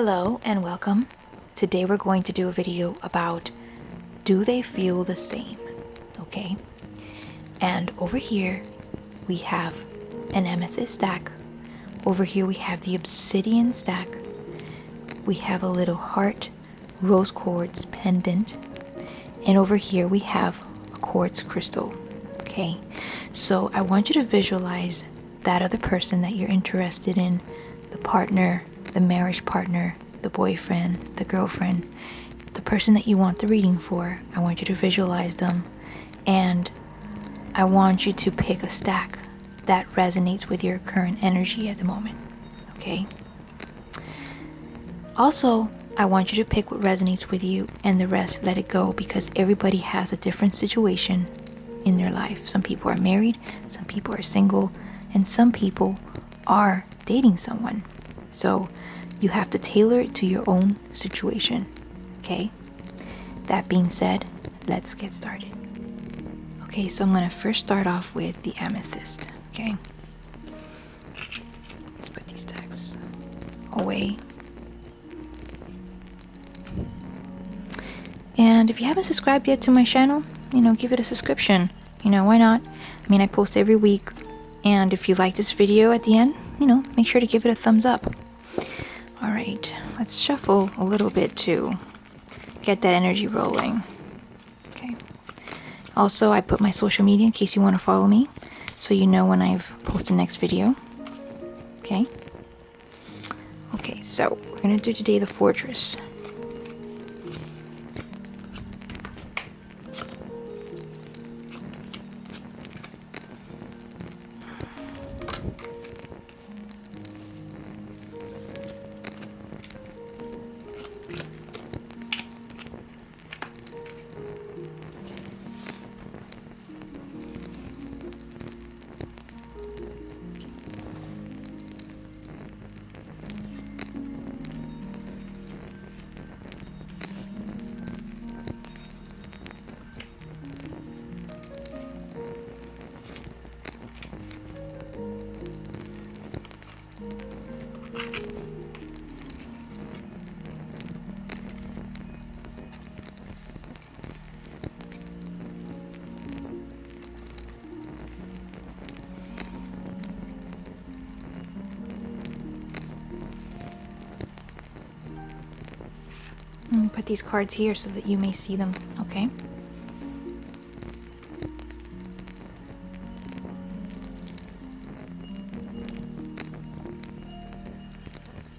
Hello and welcome. Today we're going to do a video about do they feel the same? Okay. And over here we have an amethyst stack. Over here we have the obsidian stack. We have a little heart rose quartz pendant. And over here we have a quartz crystal. Okay. So I want you to visualize that other person that you're interested in, the partner, the marriage partner, the boyfriend, the girlfriend, the person that you want the reading for. I want you to visualize them, and I want you to pick a stack that resonates with your current energy at the moment. Okay? Also, I want you to pick what resonates with you, and the rest let it go, because everybody has a different situation in their life. Some people are married, some people are single, and some people are dating someone. So you have to tailor it to your own situation. Okay? That being said, let's get started. Okay, so I'm going to first start off with the amethyst. Okay? Let's put these stacks away. And if you haven't subscribed yet to my channel, give it a subscription. Why not? I post every week. And if you like this video at the end, make sure to give it a thumbs up. Alright, let's shuffle a little bit to get that energy rolling. Okay. Also, I put my social media in case you want to follow me, so you know when I've posted the next video. Okay. Okay, so we're going to do today the fortress. Put these cards here so that you may see them, okay?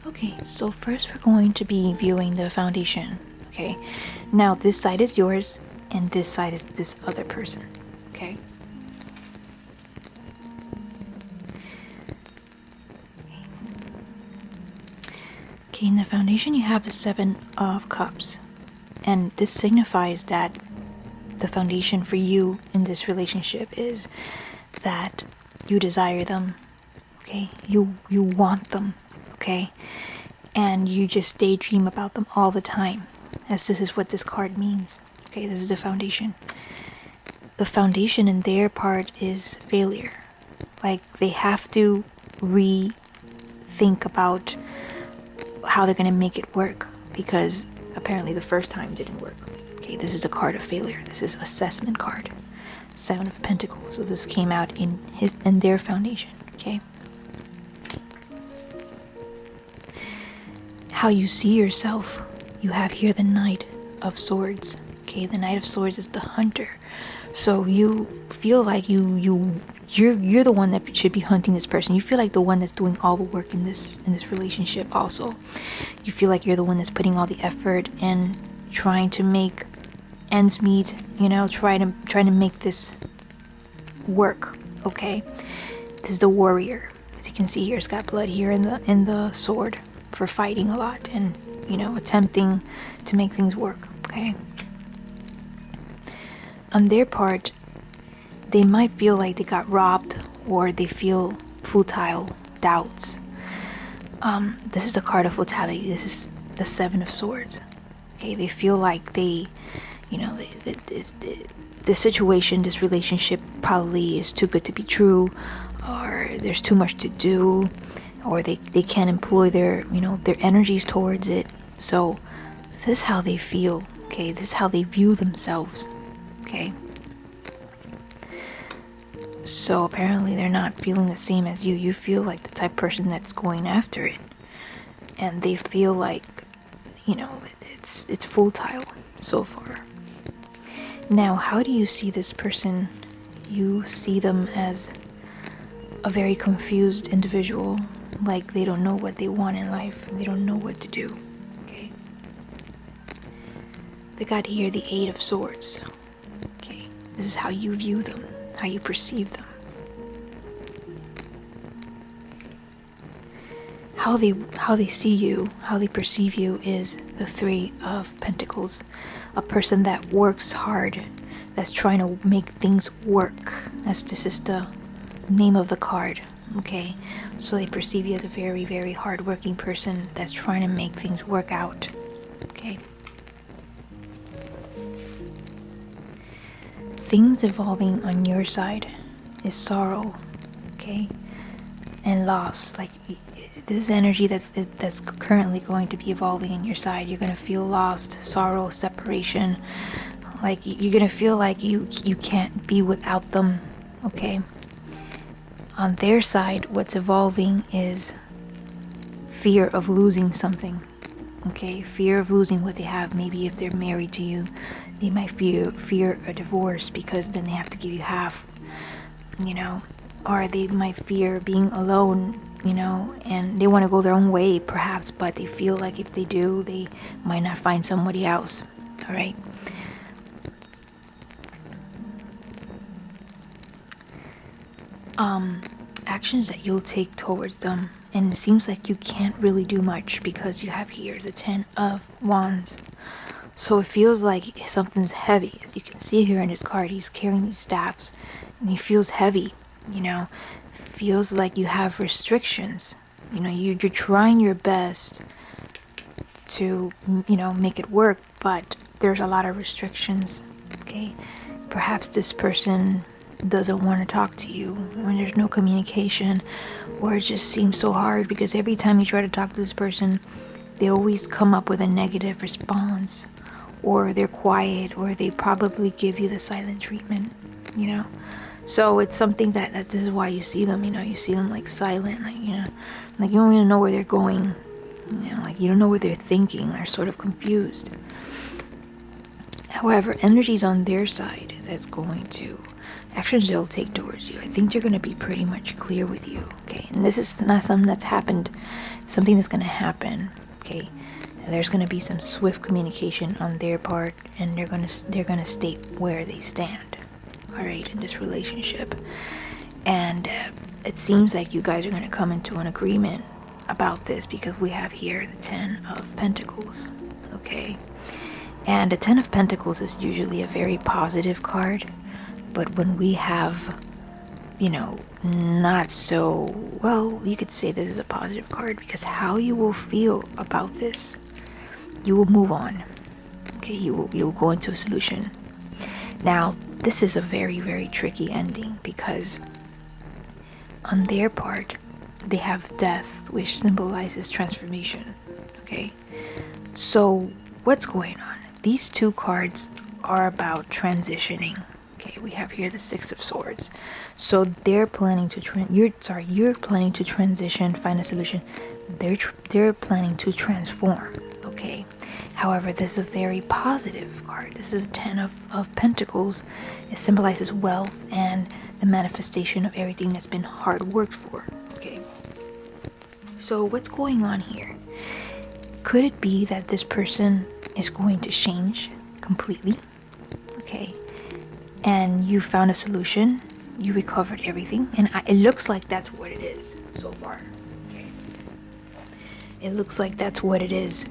Okay, so first we're going to be viewing the foundation, okay? Now this side is yours and this side is this other person, okay? In the foundation you have the Seven of Cups, and this signifies that the foundation for you in this relationship is that you desire them, okay? You want them, okay? And you just daydream about them all the time, as this is what this card means, okay? This is the foundation. The foundation in their part is failure. Like, they have to rethink about how they're going to make it work, because apparently the first time didn't work. Okay, this is a card of failure. This is assessment card. Seven of Pentacles. So this came out in their foundation. Okay. How you see yourself. You have here the Knight of Swords. Okay, the Knight of Swords is the hunter. So you feel like you're the one that should be hunting this person. You feel like the one that's doing all the work in this relationship also. You feel like you're the one that's putting all the effort and trying to make ends meet, trying to make this work, okay? This is the warrior. As you can see here, it's got blood here in the sword for fighting a lot and, attempting to make things work, okay? On their part, they might feel like they got robbed, or they feel futile doubts. This is the card of fatality. This is the Seven of Swords. Okay, they feel like the situation, this relationship probably is too good to be true, or there's too much to do, or they can't employ their, their energies towards it. So this is how they feel, okay? This is how they view themselves, okay? So apparently they're not feeling the same as you. You feel like the type of person that's going after it, and they feel like, it's futile so far. Now, how do you see this person? You see them as a very confused individual, like they don't know what they want in life, they don't know what to do, okay? They got here the Eight of Swords, okay? This is how you view them, how you perceive them. How they see you, how they perceive you is the Three of Pentacles. A person that works hard, that's trying to make things work, as this is the name of the card, okay? So they perceive you as a very, very hardworking person that's trying to make things work out, okay? Things evolving on your side is sorrow, okay? And loss. Like, this is energy that's currently going to be evolving in your side. You're going to feel lost, sorrow, separation. Like, you're going to feel like you can't be without them, okay? On their side, what's evolving is fear of losing something, okay? Fear of losing what they have. Maybe if they're married to you, they might fear a divorce, because then they have to give you half, or they might fear being alone, and they want to go their own way perhaps, but they feel like if they do, they might not find somebody else. All right. Actions that you'll take towards them, and it seems like you can't really do much because you have here the Ten of Wands. So it feels like something's heavy. As you can see here in his card, he's carrying these staffs and he feels heavy, feels like you have restrictions. You're trying your best to, make it work, but there's a lot of restrictions, okay? Perhaps this person doesn't want to talk to you when there's no communication, or it just seems so hard because every time you try to talk to this person, they always come up with a negative response, or they're quiet, or they probably give you the silent treatment, So it's something that this is why you see them, you see them like silent, like you don't even know where they're going, like you don't know what they're thinking. They're sort of confused. However, energy's on their side that's going to, actions they'll take towards you, I think they're going to be pretty much clear with you, okay? And this is not something that's happened, it's something that's going to happen, okay? And there's going to be some swift communication on their part, and they're going to state where they stand, all right, in this relationship. And it seems like you guys are going to come into an agreement about this, because we have here the Ten of Pentacles, okay? And the Ten of Pentacles is usually a very positive card, but when we have, not so, well, you could say this is a positive card, because how you will feel about this, you will move on, okay? You will go into a solution. Now, this is a very, very tricky ending, because on their part, they have death, which symbolizes transformation, okay? So what's going on? These two cards are about transitioning. Okay, we have here the Six of Swords. So they're planning to you're planning to transition, find a solution. They're planning to transform, okay? However, this is a very positive card. This is a Ten of Pentacles. It symbolizes wealth and the manifestation of everything that's been hard worked for, okay? So what's going on here? Could it be that this person is going to change completely, okay? And you found a solution, you recovered everything, and it looks like that's what it is so far, okay? It looks like that's what it is,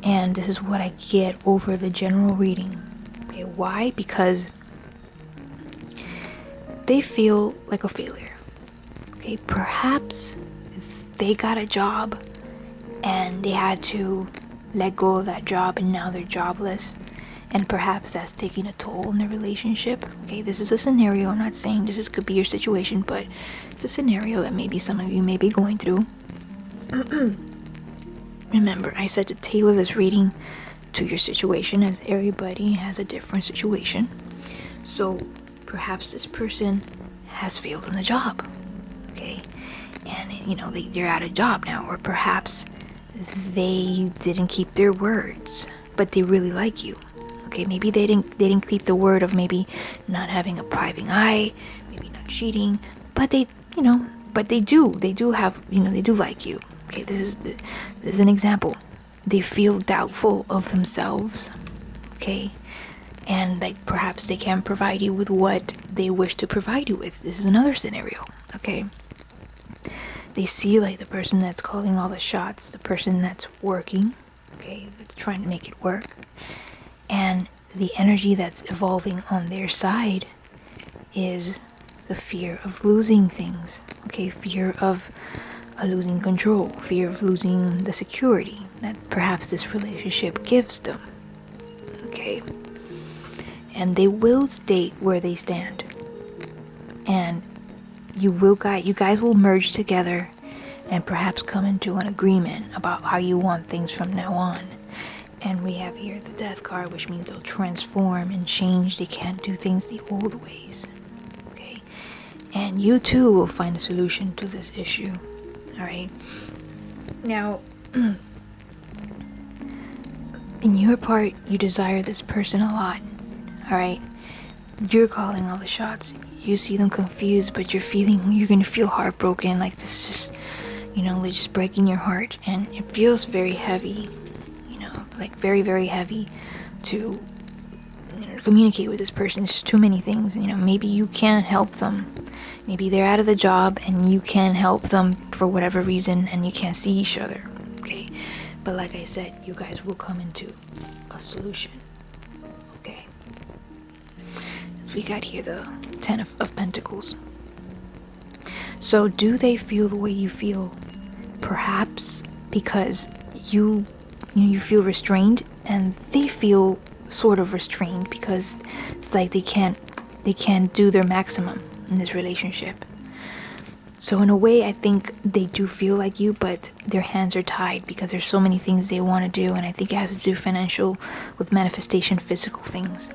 and this is what I get over the general reading, okay? Why? Because they feel like a failure, okay? Perhaps they got a job and they had to let go of that job, and now they're jobless, and perhaps that's taking a toll on their relationship, okay? This is a scenario. I'm not saying this could be your situation, but it's a scenario that maybe some of you may be going through, Remember, I said to tailor this reading to your situation, as everybody has a different situation. So perhaps this person has failed in the job, okay? And they're out of job now, or perhaps they didn't keep their words, but they really like you. Okay, maybe they didn't keep the word of maybe not having a prying eye, maybe not cheating, but they do have, they do like you. Okay, this is an example. They feel doubtful of themselves, okay? And like perhaps they can't provide you with what they wish to provide you with. This is another scenario, okay? They see like the person that's calling all the shots, the person that's working, okay, that's trying to make it work. And the energy that's evolving on their side is the fear of losing things, okay? Fear of losing control, fear of losing the security that perhaps this relationship gives them, okay? And they will state where they stand. And you guys will merge together and perhaps come into an agreement about how you want things from now on. And we have here the Death card, which means they'll transform and change. They can't do things the old ways, okay? And you too will find a solution to this issue, all right? Now, in your part, you desire this person a lot, all right? You're calling all the shots. You see them confused, but you're gonna feel heartbroken, like this just, they're just breaking your heart. And it feels very heavy, like very, very heavy to communicate with this person. It's too many things. Maybe you can't help them. Maybe they're out of the job and you can't help them for whatever reason, and you can't see each other, okay? But like I said, you guys will come into a solution, okay? We got here the Ten of Pentacles. So do they feel the way you feel? Perhaps because you feel restrained, and they feel sort of restrained because it's like they can't do their maximum in this relationship. So in a way, I think they do feel like you, but their hands are tied because there's so many things they want to do, and I think it has to do financial with manifestation, physical things.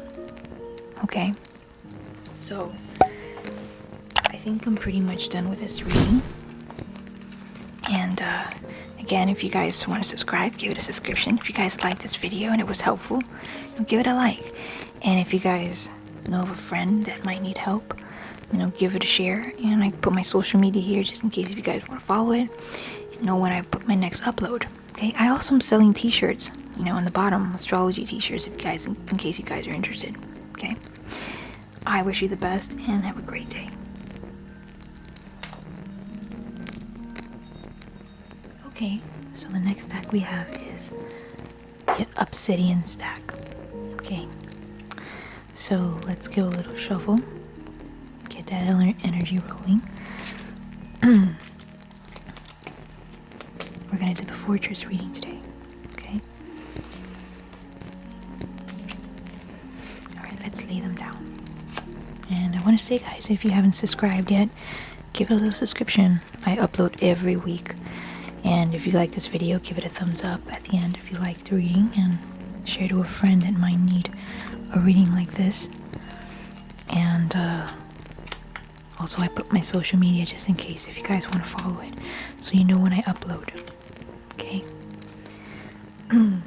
Okay? So I think I'm pretty much done with this reading. And again, if you guys want to subscribe, give it a subscription. If you guys liked this video and it was helpful, give it a like. And if you guys know of a friend that might need help, give it a share. And I put my social media here just in case if you guys want to follow it, know when I put my next upload. Okay, I also am selling t-shirts, on the bottom, astrology t-shirts, if you guys, in case you guys are interested. Okay, I wish you the best and have a great day. Okay, so the next stack we have is the Obsidian stack. Okay, so let's give a little shuffle, get that energy rolling. We're gonna do the Fortress reading today, okay? Alright, let's lay them down. And I want to say, guys, if you haven't subscribed yet, give it a little subscription. I upload every week. And if you like this video, give it a thumbs up at the end if you like the reading, and share to a friend that might need a reading like this. And also I put my social media just in case if you guys want to follow it, so you know when I upload. Okay. I'm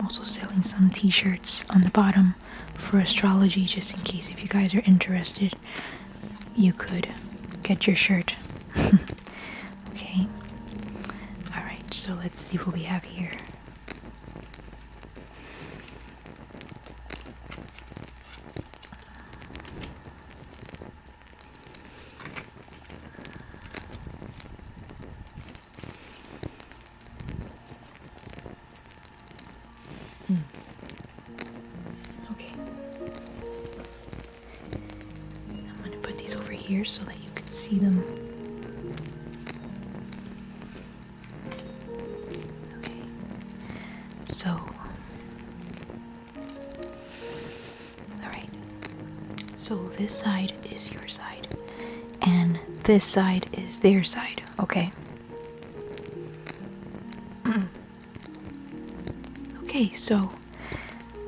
also selling some t-shirts on the bottom for astrology, just in case if you guys are interested, you could get your shirt. Okay. Alright, so let's see what we have here. Okay. I'm going to put these over here so that you can see them. Okay. So, alright. So this side is your side, and this side is their side, okay? Okay, so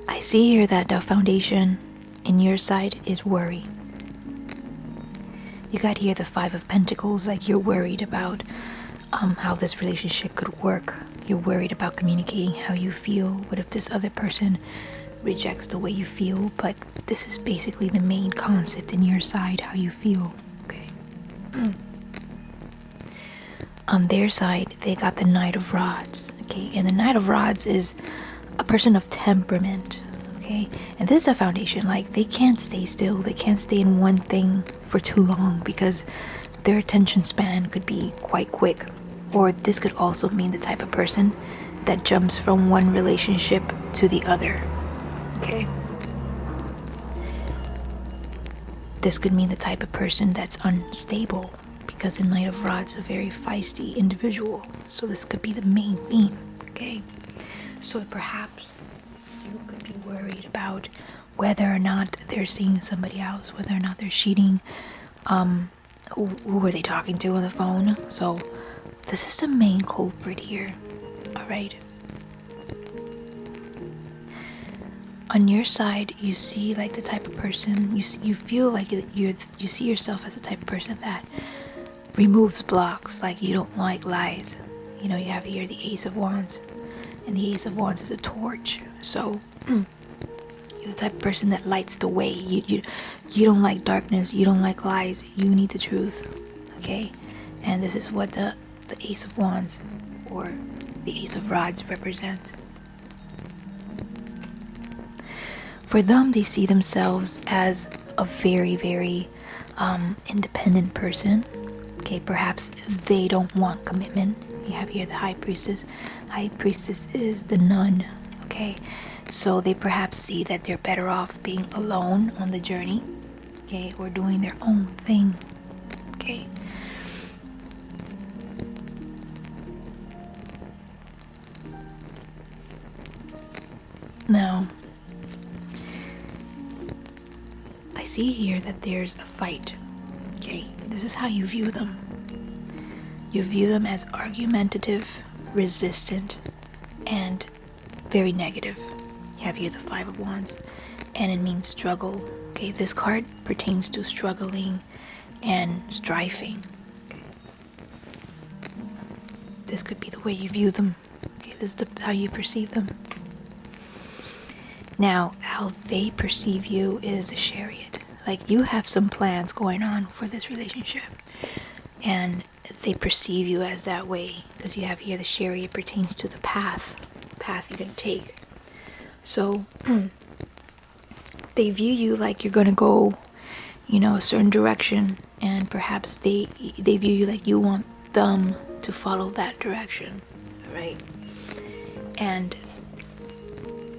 I see here that the foundation in your side is worry. You got here the Five of Pentacles, like you're worried about how this relationship could work. You're worried about communicating how you feel. What if this other person rejects the way you feel? But this is basically the main concept in your side, how you feel. Okay. On their side, they got the Knight of Rods. Okay, and the Knight of Rods is a person of temperament. Okay, and this is a foundation. Like, they can't stay still. They can't stay in one thing for too long because their attention span could be quite quick. Or this could also mean the type of person that jumps from one relationship to the other. Okay. This could mean the type of person that's unstable because the Knight of Rods is a very feisty individual. So this could be the main theme. Okay. So perhaps you could be worried about whether or not they're seeing somebody else, whether or not they're cheating. Who were they talking to on the phone? So this is the main culprit here. All right. On your side, you see like the type of person you feel like you see yourself as the type of person that removes blocks. Like, you don't like lies. You know, you have here the Ace of Wands, and the Ace of Wands is a torch. So you're the type of person that lights the way. You don't like darkness. You don't like lies. You need the truth. Okay, and this is what the Ace of Wands or the Ace of Rods represents. For them, they see themselves as a very, very independent person. Okay, perhaps they don't want commitment. You have here the High Priestess. High Priestess is the nun. Okay, so they perhaps see that they're better off being alone on the journey. Okay, or doing their own thing. Okay. Now, I see here that there's a fight. Okay, this is how you view them. You view them as argumentative, resistant, and very negative. You have here the Five of Wands, and it means struggle. Okay, this card pertains to struggling and striving. Okay. This could be the way you view them. Okay, this is how you perceive them. Now, how they perceive you is the Chariot. Like, you have some plans going on for this relationship, and they perceive you as that way because you have here the Chariot pertains to the path you're gonna take. So they view you like you're gonna go, a certain direction, and perhaps they view you like you want them to follow that direction, right? And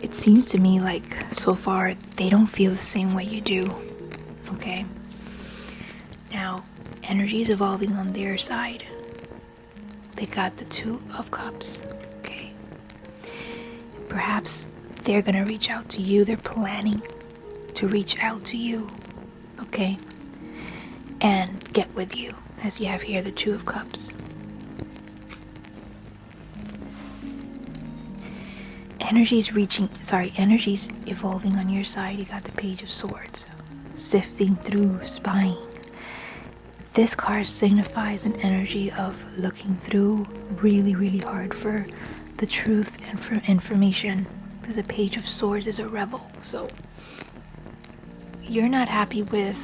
it seems to me like so far they don't feel the same way you do. Okay. Now, energy is evolving on their side. They got the Two of Cups. Okay. Perhaps they're gonna reach out to you. They're planning to reach out to you. Okay. And get with you, as you have here the Two of Cups. Energy's evolving on your side. You got the Page of Swords. Sifting through, spying. This card signifies an energy of looking through really, really hard for the truth and for information. Because the Page of Swords is a rebel. So you're not happy with,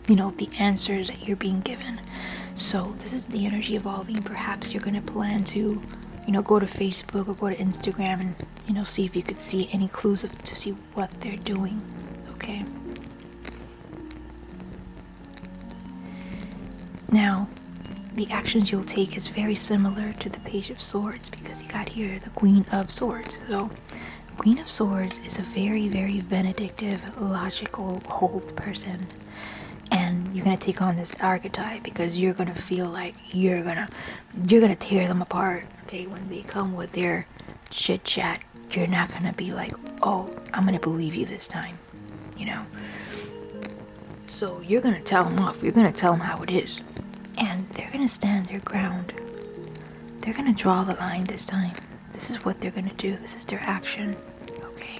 the answers that you're being given. So this is the energy evolving. Perhaps you're going to plan to go to Facebook or go to Instagram and, see if you could see any clues to see what they're doing. Okay. Now, the actions you'll take is very similar to the Page of Swords because you got here the Queen of Swords. So, Queen of Swords is a very, very vindictive, logical, cold person. And you're gonna take on this archetype because you're gonna feel like you're gonna tear them apart. Okay, when they come with their chit chat, you're not gonna be like, oh, I'm gonna believe you this time, So you're gonna tell them off. You're gonna tell them how it is, and they're gonna stand their ground. They're gonna draw the line this time. This is what they're gonna do. This is their action. Okay.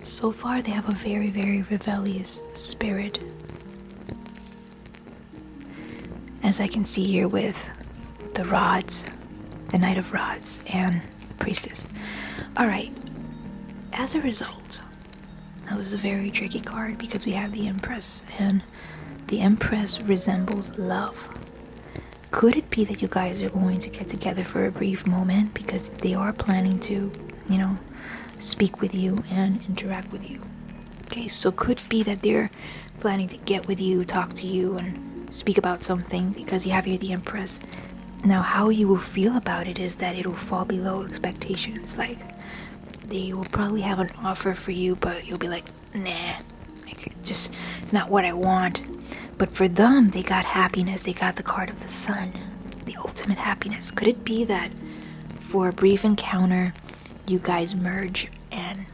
So far, they have a very, very rebellious spirit. As I can see here with the rods, the Knight of Rods, and the Priestess. Alright, as a result, now this is a very tricky card because we have the Empress, and the Empress resembles love. Could it be that you guys are going to get together for a brief moment because they are planning to, you know, speak with you and interact with you? Okay, so could it be that they're planning to get with you, talk to you, and speak about something because you have here the Empress. Now, how you will feel about it is that it will fall below expectations. Like, they will probably have an offer for you, but you'll be like, nah, it's not what I want. But for them, they got happiness. They got the card of the Sun, the ultimate happiness. Could it be that for a brief encounter, you guys merge and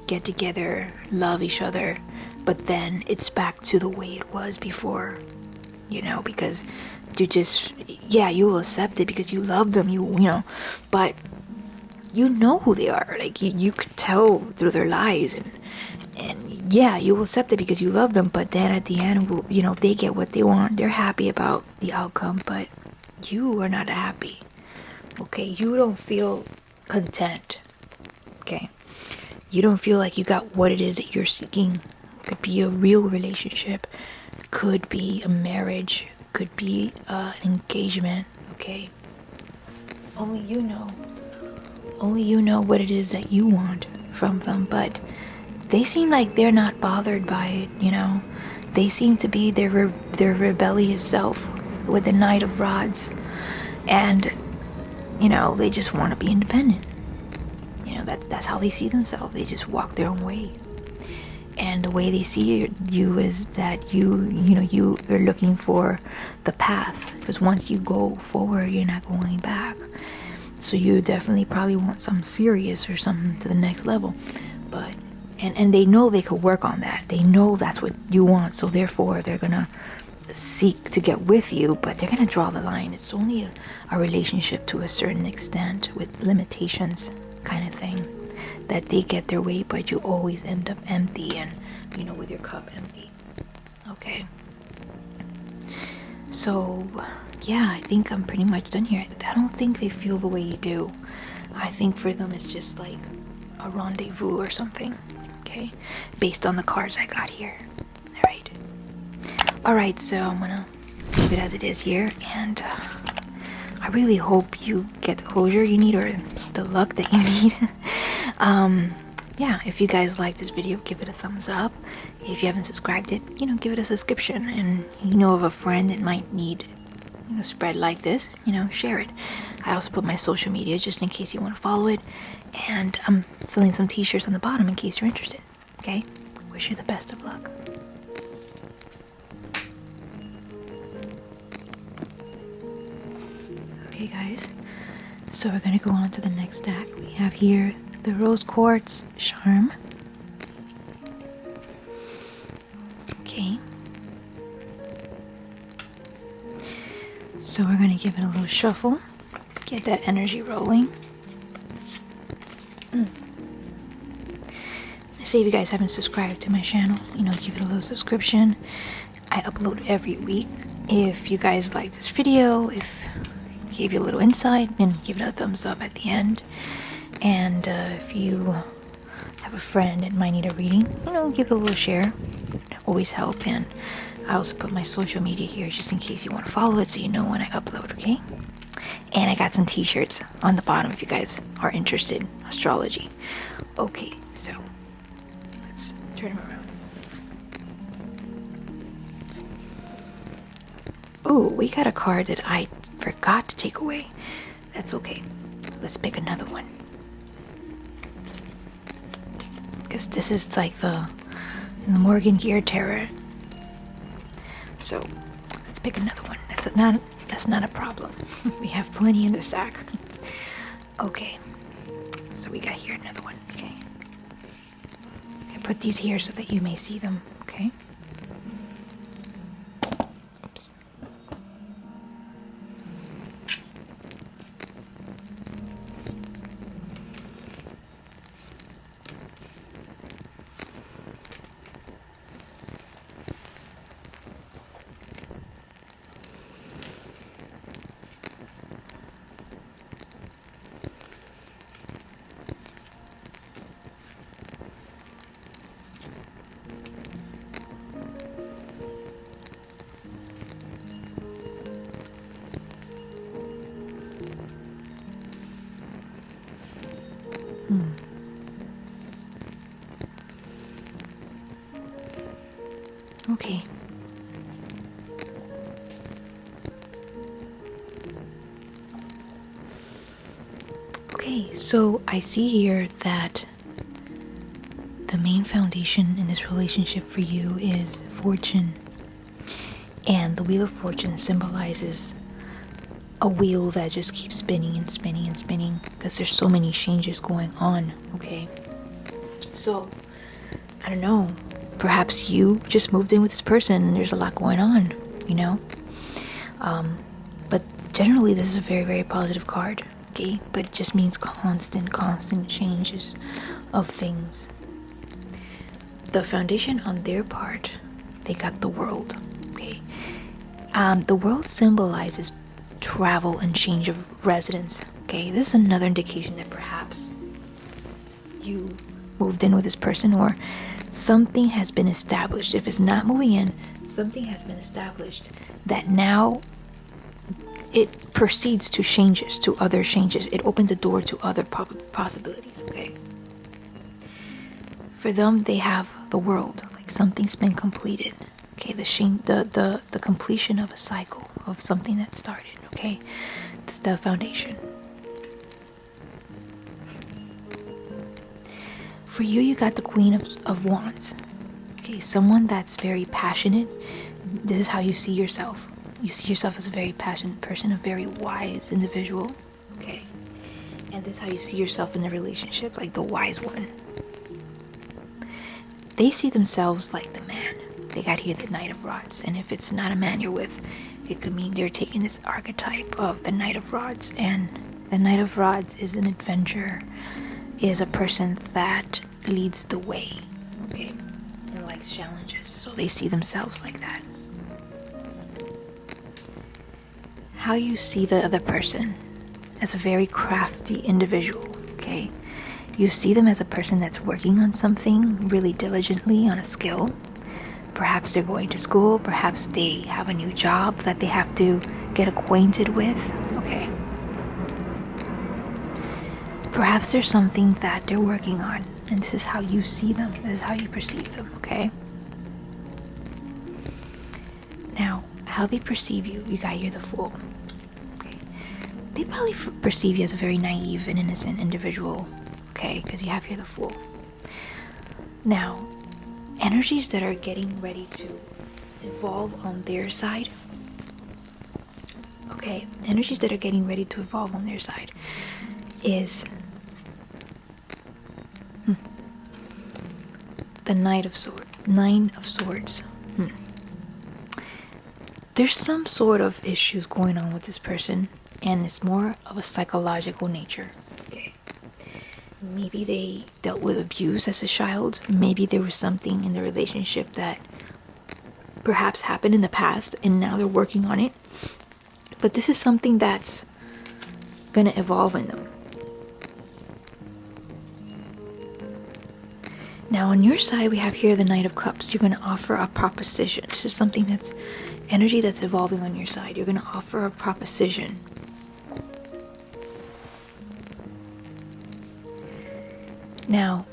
get together, love each other, but then it's back to the way it was before, you know, because you just, yeah, you'll accept it because you love them, you know, but you know who they are. Like, you could tell through their lies, and yeah, you will accept it because you love them, but then at the end, you know, they get what they want. They're happy about the outcome, but you are not happy. Okay, you don't feel content. Okay, you don't feel like you got what it is that you're seeking. Could be a real relationship, could be a marriage, could be an engagement. Okay, only you know what it is that you want from them, but they seem like they're not bothered by it, you know. They seem to be their rebellious self with the Knight of Rods, and you know, they just want to be independent. You know, that's how they see themselves. They just walk their own way. And the way they see you is that you are looking for the path, because once you go forward, you're not going back. So you definitely probably want something serious or something to the next level. But and they know they could work on that. They know that's what you want, so therefore they're gonna seek to get with you, but they're gonna draw the line. It's only a relationship to a certain extent with limitations, kind of thing, that they get their way, but you always end up empty, and you know, with your cup empty. Okay, so yeah, I think I'm pretty much done here. I don't think they feel the way you do. I think for them it's just like a rendezvous or something. Okay, based on the cards I got here. Alright, so I'm gonna leave it as it is here, and I really hope you get the closure you need, or the luck that you need. Yeah, if you guys like this video, give it a thumbs up. If you haven't subscribed it, you know, give it a subscription. And you know of a friend that might need, you know, spread like this, you know, share it. I also put my social media just in case you want to follow it, and I'm selling some t-shirts on the bottom in case you're interested. Okay, wish you the best of luck. Okay guys, so we're gonna go on to the next stack. We have here the Rose Quartz Charm. Okay. So we're gonna give it a little shuffle, get that energy rolling. Say if you guys haven't subscribed to my channel, you know, give it a little subscription. I upload every week. If you guys like this video, if gave you a little insight, and give it a thumbs up at the end. And if you have a friend that might need a reading, you know, give it a little share. Always help. And I also put my social media here just in case you want to follow it, so you know when I upload. Okay, and I got some t-shirts on the bottom if you guys are interested in astrology. Okay, so let's turn them around. Oh, we got a card that I forgot to take away. That's okay. Let's pick another one. Because this is like the Morgan Gear Tarot. So let's pick another one. That's not a problem. We have plenty in the stack. Okay. So we got here another one. Okay. I put these here so that you may see them. Okay. Oops. Okay, so I see here that the main foundation in this relationship for you is fortune. And the Wheel of Fortune symbolizes a wheel that just keeps spinning and spinning and spinning because there's so many changes going on, okay? So, I don't know, perhaps you just moved in with this person and there's a lot going on, you know? But generally this is a very, very positive card, okay? But it just means constant changes of things. The foundation on their part, they got the World, okay? The World symbolizes travel and change of residence, okay? This is another indication that perhaps you moved in with this person, or something has been established. If it's not moving in, something has been established that now it proceeds to changes, to other changes. It opens a door to other possibilities, okay? For them, they have the World, like something's been completed, okay? The completion of a cycle of something that started, okay? It's the foundation. For you, you got the Queen of Wands, okay? Someone that's very passionate. This is how you see yourself. You see yourself as a very passionate person, a very wise individual, okay? And this is how you see yourself in the relationship, like the wise one. They see themselves like the man. They got here the Knight of Rods, and if it's not a man you're with, it could mean they're taking this archetype of the Knight of Rods, and the Knight of Rods is an adventurer, is a person that leads the way, okay, and likes challenges. So they see themselves like that. How you see the other person as a very crafty individual, okay? You see them as a person that's working on something really diligently, on a skill. Perhaps they're going to school, perhaps they have a new job that they have to get acquainted with, okay? Perhaps there's something that they're working on, and this is how you see them, this is how you perceive them, okay? Now, how they perceive you, you got here the Fool. Okay. They probably perceive you as a very naive and innocent individual, okay, because you have here the Fool. Now, energies that are getting ready to evolve on their side, okay, energies that are getting ready to evolve on their side is the Nine of Swords. There's some sort of issues going on with this person, and it's more of a psychological nature. Okay. Maybe they dealt with abuse as a child. Maybe there was something in the relationship that perhaps happened in the past, and now they're working on it. But this is something that's gonna evolve in them. Now on your side, we have here the Knight of Cups. You're gonna offer a proposition. This is something that's energy that's evolving on your side. You're gonna offer a proposition. Now,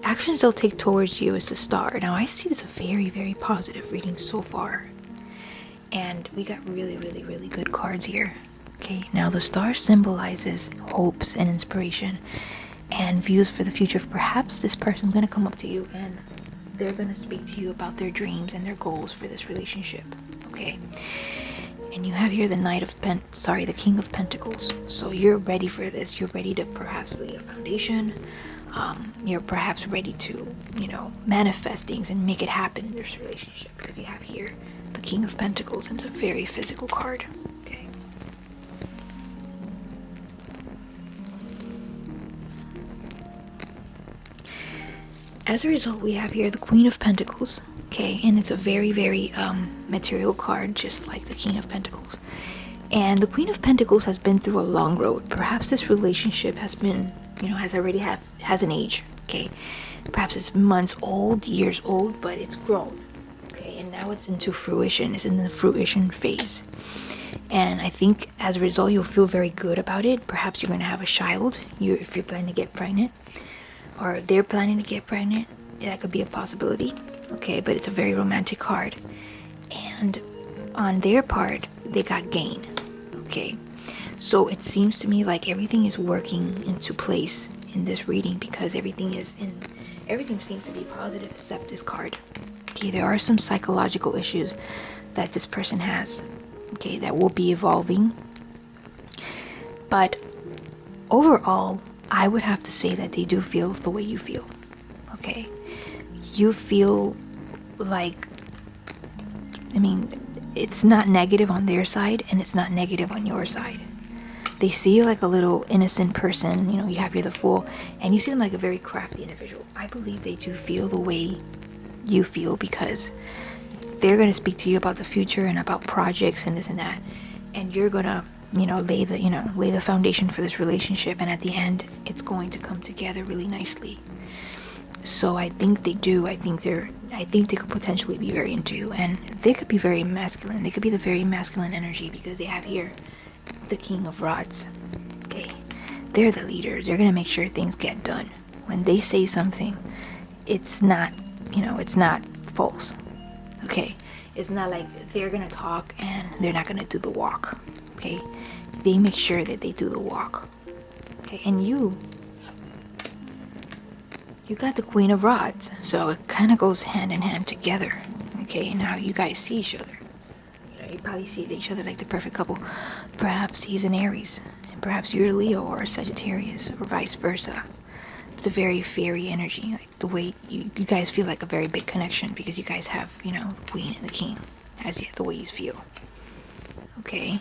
actions they'll take towards you is a Star. Now I see this very, very positive reading so far. And we got really, really, really good cards here. Okay, now the Star symbolizes hopes and inspiration and views for the future. Perhaps this person's gonna come up to you and they're gonna speak to you about their dreams and their goals for this relationship. Okay, and you have here the the King of Pentacles. So you're ready for this. You're ready to perhaps lay a foundation. You're perhaps ready to, manifest things and make it happen in this relationship, because you have here the King of Pentacles, and it's a very physical card. Okay. As a result, we have here the Queen of Pentacles, okay, and it's a very, very material card, just like the King of Pentacles. And the Queen of Pentacles has been through a long road. Perhaps this relationship has been, has an age, okay. Perhaps it's months old, years old, but it's grown, okay, and now it's into fruition. It's in the fruition phase. And I think as a result, you'll feel very good about it. Perhaps you're going to have a child, if you're planning to get pregnant, or they're planning to get pregnant. That could be a possibility, okay, but it's a very romantic card. And on their part, they got gain, okay. So it seems to me like everything is working into place in this reading, because everything seems to be positive except this card. Okay, there are some psychological issues that this person has, okay, that will be evolving. But overall, I would have to say that they do feel the way you feel. Okay, you feel like, I mean, it's not negative on their side and it's not negative on your side. They see you like a little innocent person, you know, you have you're the fool, and you see them like a very crafty individual. I believe they do feel the way you feel, because they're going to speak to you about the future and about projects and this and that, and you're going to, you know, lay the foundation for this relationship, and at the end it's going to come together really nicely. So I think they do. I think they could potentially be very into you, and they could be very masculine. They could be the very masculine energy, because they have here the King of Rods. Okay, they're the leader. They're gonna make sure things get done. When they say something, it's not, you know, it's not false. Okay, it's not like they're gonna talk and they're not gonna do the walk. Okay, they make sure that they do the walk. Okay, and you got the Queen of Rods, so it kind of goes hand in hand together. Okay, now you guys see each other. You probably see each other like the perfect couple. Perhaps he's an Aries, and perhaps you're a Leo or a Sagittarius, or vice versa. It's a very fairy energy, like the way you guys feel like a very big connection, because you guys have, you know, the Queen and the King, as the way you feel. Okay,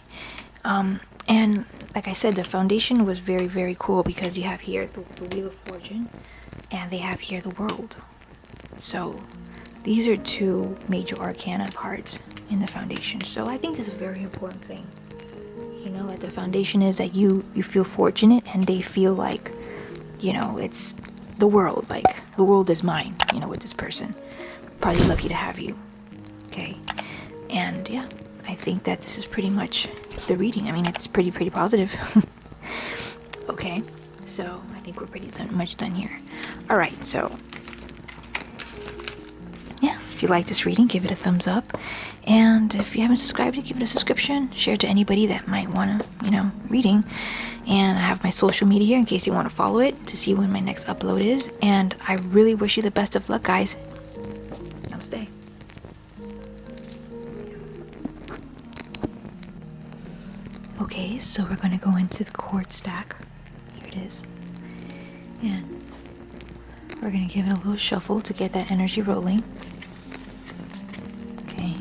and like I said, the foundation was very, very cool, because you have here the Wheel of Fortune, and they have here the World. So these are two major arcana cards in the foundation. So I think this is a very important thing. You know, that the foundation is that you feel fortunate, and they feel like, you know, it's the world, like the world is mine, you know, with this person. Probably lucky to have you. Okay, and yeah, I think that this is pretty much the reading. I mean, it's pretty positive. Okay, so I think we're pretty much done here. All right, so yeah, if you like this reading, give it a thumbs up, and if you haven't subscribed, give it a subscription. Share it to anybody that might want to, you know, reading. And I have my social media here in case you want to follow it to see when my next upload is. And I really wish you the best of luck, guys. Namaste. Okay, so we're going to go into the chord stack. Here it is. And we're going to give it a little shuffle to get that energy rolling. Okay.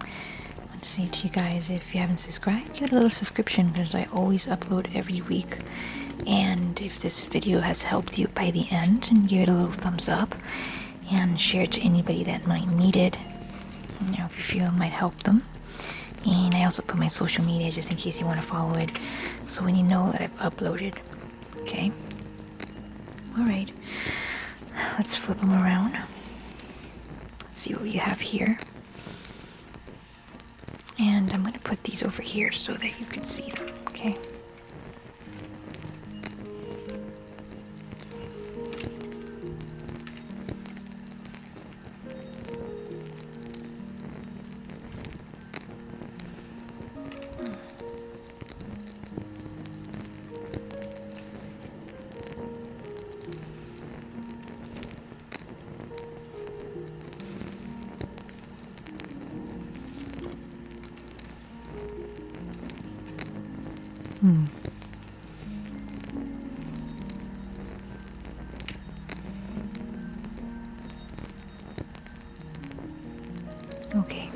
I want to say to you guys, if you haven't subscribed, give it a little subscription, because I always upload every week. And if this video has helped you by the end, and give it a little thumbs up and share it to anybody that might need it, you know, if you feel it might help them. And I also put my social media just in case you want to follow it, so when you know that I've uploaded. Okay. Alright, let's flip them around. Let's see what you have here. And I'm going to put these over here so that you can see them, okay? Okay.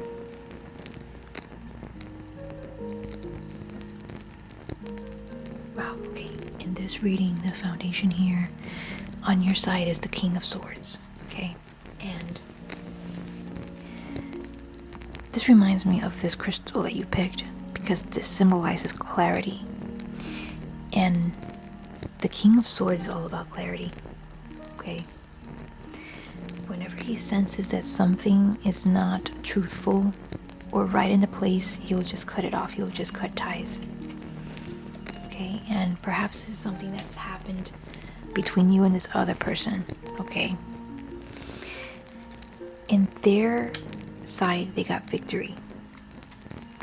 Wow, okay. In this reading, the foundation here on your side is the King of Swords, okay? And this reminds me of this crystal that you picked, because this symbolizes clarity. And the King of Swords is all about clarity, okay? Whenever he senses that something is not truthful or right into place, he'll just cut it off. He'll just cut ties. Okay, and perhaps this is something that's happened between you and this other person, okay? In their side, they got victory.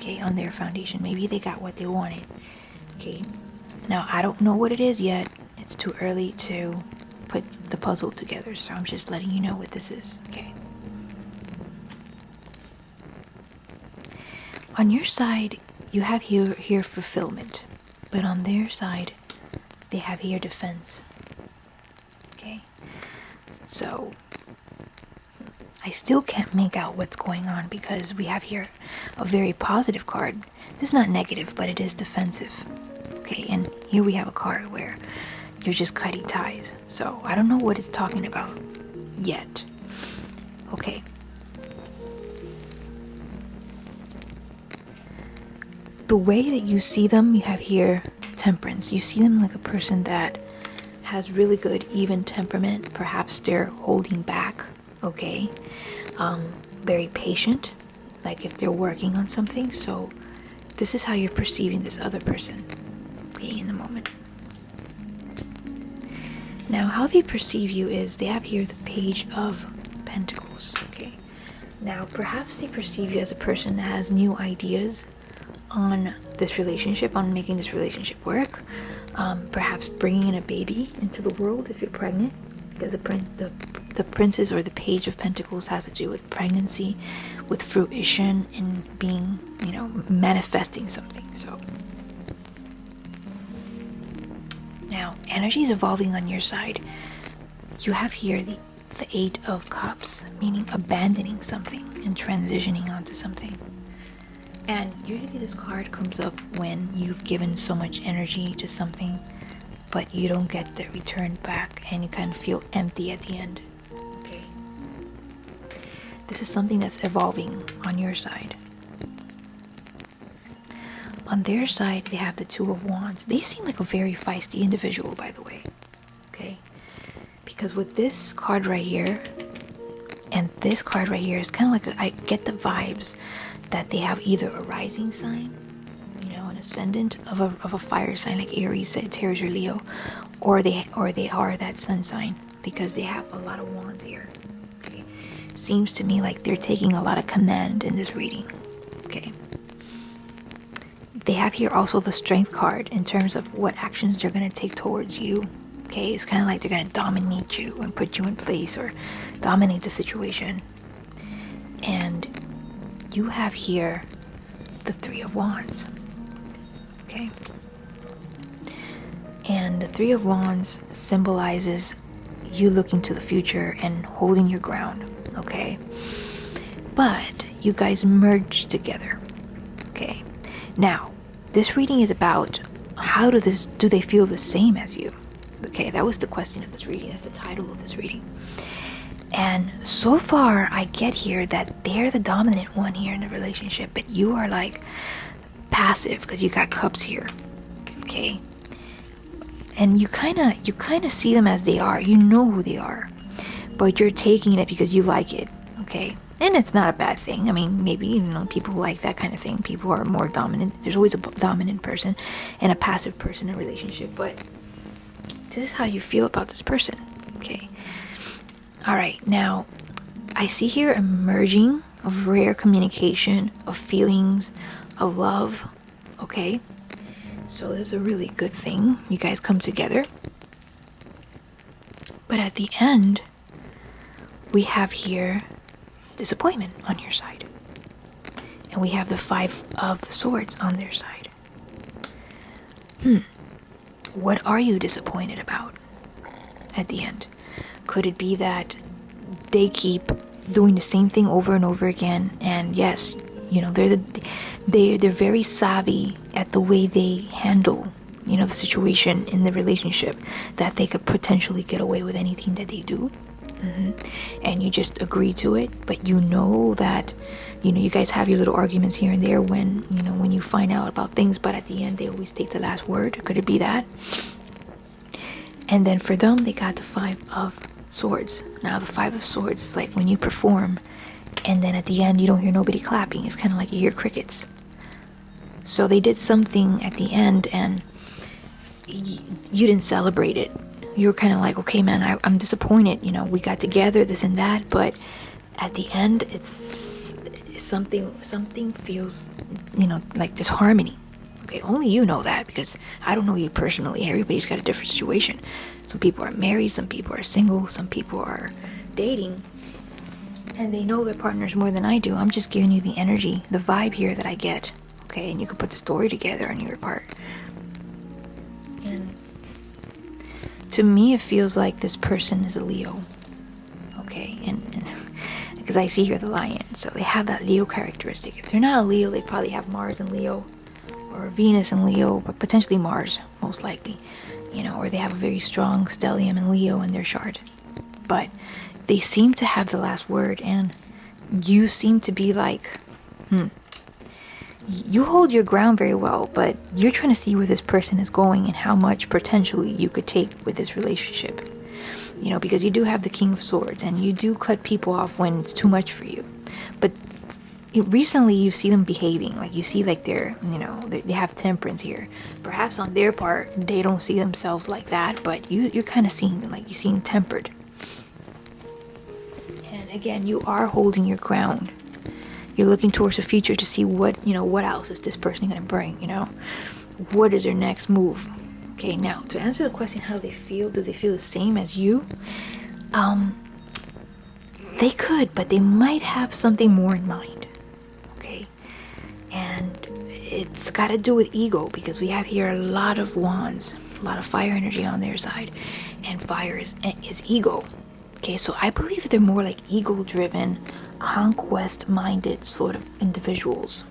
okay, on their foundation. Maybe they got what they wanted, okay? Now, I don't know what it is yet. It's too early to put the puzzle together, so I'm just letting you know what this is, okay? On your side, you have here fulfillment, but on their side, they have here defense, okay? So I still can't make out what's going on because we have here a very positive card. This is not negative, but it is defensive. Okay, and here we have a card where you're just cutting ties. So I don't know what it's talking about yet. Okay. The way that you see them, you have here temperance. You see them like a person that has really good even temperament. Perhaps they're holding back, okay? Very patient, like if they're working on something. So this is how you're perceiving this other person, okay, in the moment. Now, how they perceive you is they have here the Page of Pentacles, okay? Now, perhaps they perceive you as a person that has new ideas on this relationship, on making this relationship work. Perhaps bringing in a baby into the world if you're pregnant, because the Princess or the Page of Pentacles has to do with pregnancy, with fruition, and being, manifesting something. So now, energy is evolving on your side. You have here the Eight of Cups, meaning abandoning something and transitioning onto something. And usually this card comes up when you've given so much energy to something, but you don't get the return back and you kind of feel empty at the end. Okay. This is something that's evolving on your side. On their side, they have the Two of Wands. They seem like a very feisty individual, by the way. Okay. Because with this card right here and this card right here, it's kind of like I get the vibes that they have either a rising sign, an ascendant of a fire sign like Aries, Sagittarius, or Leo, or they are that sun sign, because they have a lot of wands here. Okay, seems to me like they're taking a lot of command in this reading. Okay, they have here also the Strength card in terms of what actions they're going to take towards you. Okay, it's kind of like they're going to dominate you and put you in place or dominate the situation. And you have here the Three of Wands. Okay. And the Three of Wands symbolizes you looking to the future and holding your ground. Okay. But you guys merge together. Okay. Now, this reading is about how do they feel the same as you? Okay, that was the question of this reading. That's the title of this reading. And so far, I get here that they're the dominant one here in the relationship, but you are like passive because you got cups here, okay? And you kind of see them as they are. You know who they are, but you're taking it because you like it, okay? And it's not a bad thing. I mean, maybe people like that kind of thing. People are more dominant. There's always a dominant person and a passive person in a relationship, but this is how you feel about this person, okay? All right, now I see here a merging of rare communication, of feelings, of love, okay? So this is a really good thing. You guys come together. But at the end, we have here disappointment on your side. And we have the Five of Swords on their side. What are you disappointed about at the end? Could it be that they keep doing the same thing over and over again? And yes, they're very savvy at the way they handle, the situation in the relationship, that they could potentially get away with anything that they do. And you just agree to it, but you know that, you guys have your little arguments here and there when you find out about things, but at the end they always take the last word. Could it be that? And then for them, they got the Five of Swords. Now the Five of Swords is like when you perform and then at the end you don't hear nobody clapping. It's kind of like you hear crickets. So they did something at the end and you didn't celebrate it. You were kind of like, okay man, I'm disappointed, we got together, this and that, but at the end something feels, like disharmony. Okay, only you know that, because I don't know you personally. Everybody's got a different situation. Some people are married, some people are single, some people are dating, and they know their partners more than I do. I'm just giving you the energy, the vibe here that I get. Okay, and you can put the story together on your part. And to me, it feels like this person is a Leo. Okay, and because I see here the lion, so they have that Leo characteristic. If they're not a Leo, they probably have Mars and Leo, or Venus and Leo, but potentially Mars, most likely, or they have a very strong stellium in Leo in their chart. But they seem to have the last word, and you seem to be like, you hold your ground very well, but you're trying to see where this person is going and how much potentially you could take with this relationship. Because you do have the King of Swords, and you do cut people off when it's too much for you. But recently you see them behaving, like you see like they're, they have temperance here. Perhaps on their part, they don't see themselves like that, but you're kind of seeing them, like you seem tempered. And again, you are holding your ground. You're looking towards the future to see what else is this person going to bring, what is their next move. Okay, now to answer the question, how do they feel the same as you? They could, but they might have something more in mind. Okay, and it's got to do with ego, because we have here a lot of wands, a lot of fire energy on their side, and fire is ego. Okay, so I believe that they're more like ego-driven, conquest-minded sort of individuals.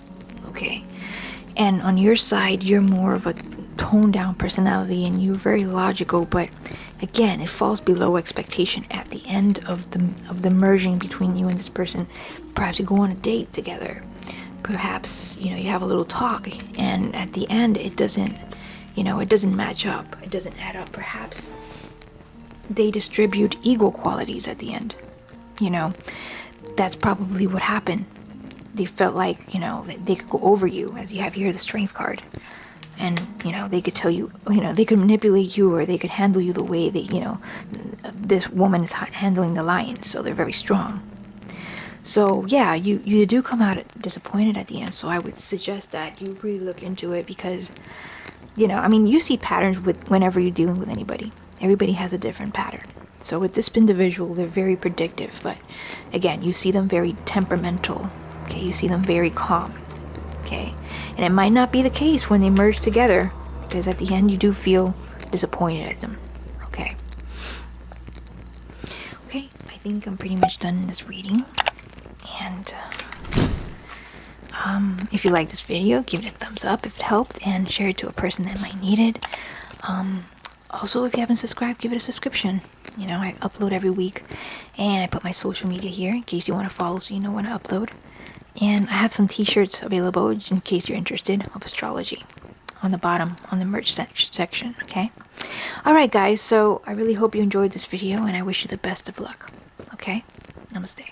Okay, and on your side, you're more of a toned-down personality, and you're very logical. But again, it falls below expectation at the end of the merging between you and this person. Perhaps you go on a date together. Perhaps you have a little talk, and at the end, it doesn't match up. It doesn't add up. Perhaps they distribute ego qualities at the end. That's probably what happened. They felt like, they could go over you, as you have here the Strength card. And, they could tell you, they could manipulate you, or they could handle you the way that, this woman is handling the lion. So they're very strong. So, yeah, you do come out disappointed at the end. So I would suggest that you really look into it, because, you see patterns whenever you're dealing with anybody. Everybody has a different pattern. So with this individual, they're very predictive. But, again, you see them very temperamental. Okay, you see them very calm. Okay, and it might not be the case when they merge together, because at the end you do feel disappointed at them. Okay, I think I'm pretty much done in this reading. And if you like this video, give it a thumbs up if it helped, and share it to a person that might need it. Also, if you haven't subscribed, give it a subscription. I upload every week, and I put my social media here in case you want to follow, so you know when I upload. And I have some t-shirts available in case you're interested, of astrology, on the bottom, on the merch section, okay? Alright guys, so I really hope you enjoyed this video, and I wish you the best of luck, okay? Namaste.